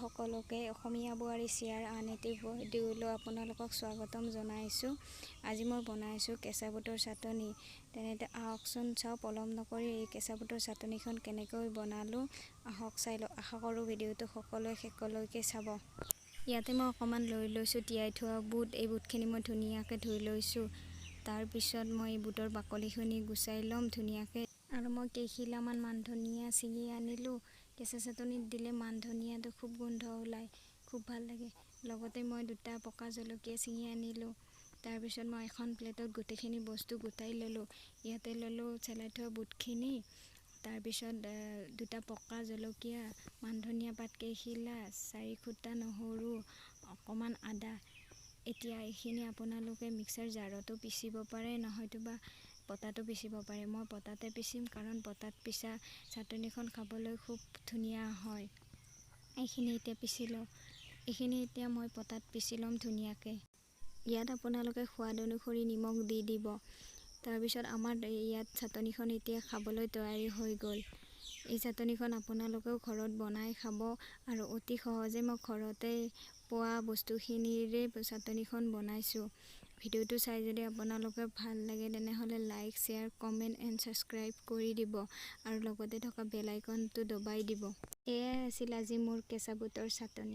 সকলোকে অসমীয়া বোৱাৰী চিয়াৰ আন এটি ভিডিঅ'লৈ আপোনালোকক স্বাগতম জনাইছোঁ। আজি মই বনাইছোঁ কেঁচা বুটৰ চাটনি। তেনেতে আহকচোন চাওঁ, পলম নকৰি এই কেঁচা বুটৰ চাটনিখন কেনেকৈ বনালোঁ আহক চাই লওঁ। আশা কৰোঁ ভিডিঅ'টো সকলোৱে শেষলৈকে চাব। ইয়াতে মই অকণমান লৈ লৈছোঁ তিয়াই থোৱা বুট। এই বুটখিনি মই ধুনীয়াকৈ ধুই লৈছোঁ। তাৰপিছত মই এই বুটৰ বাকলিখিনি গুচাই ল'ম ধুনীয়াকৈ। আৰু মই কেইখিলামান মান ধনিয়া ছিঙি আনিলোঁ। কেঁচা চাটনিত দিলে মান ধনিয়াটো খুব গোন্ধ ওলায়, খুব ভাল লাগে। লগতে মই 2টা পকা জলকীয়া ছিঙি আনিলোঁ। তাৰপিছত মই এখন প্লেটত গোটেইখিনি বস্তু গোটাই ল'লোঁ। ইয়াতে ল'লোঁ চেলাই থোৱা বুটখিনি, তাৰপিছত 2টা পকা জলকীয়া, মান ধনিয়া পাত কেইখিলা, 4 ফুটা নহৰু, অকণমান আদা। এতিয়া এইখিনি আপোনালোকে মিক্সাৰ জাৰতো পিচিব পাৰে, নহয়তোবা পটাতো পিচিব পাৰে। মই পটাতে পিচিম, কাৰণ পটাত পিছা চাটনিখন খাবলৈ খুব ধুনীয়া হয়। এইখিনি এতিয়া পিচি লওঁ। এইখিনি এতিয়া মই পটাত পিচি ল'ম ধুনীয়াকৈ। ইয়াত আপোনালোকে সোৱাদ অনুসৰি নিমখ দি দিব। তাৰপিছত আমাৰ ইয়াত চাটনিখন এতিয়া খাবলৈ তৈয়াৰী হৈ গ'ল। এই চাটনিখন আপোনালোকেও ঘৰত বনাই খাব, আৰু অতি সহজে মই ঘৰতে পোৱা বস্তুখিনিৰে চাটনিখন বনাইছোঁ। ভিডিঅ'টো চাই যদি আপোনালোকে ভাল লাগে তেনেহ'লে like, share, comment and subscribe কৰি দিব, আৰু লগতে থকা বেল আইকনটো দবাই দিব। এয়াই আছিল আজি মোৰ কেঁচা বুটৰ চাটনি।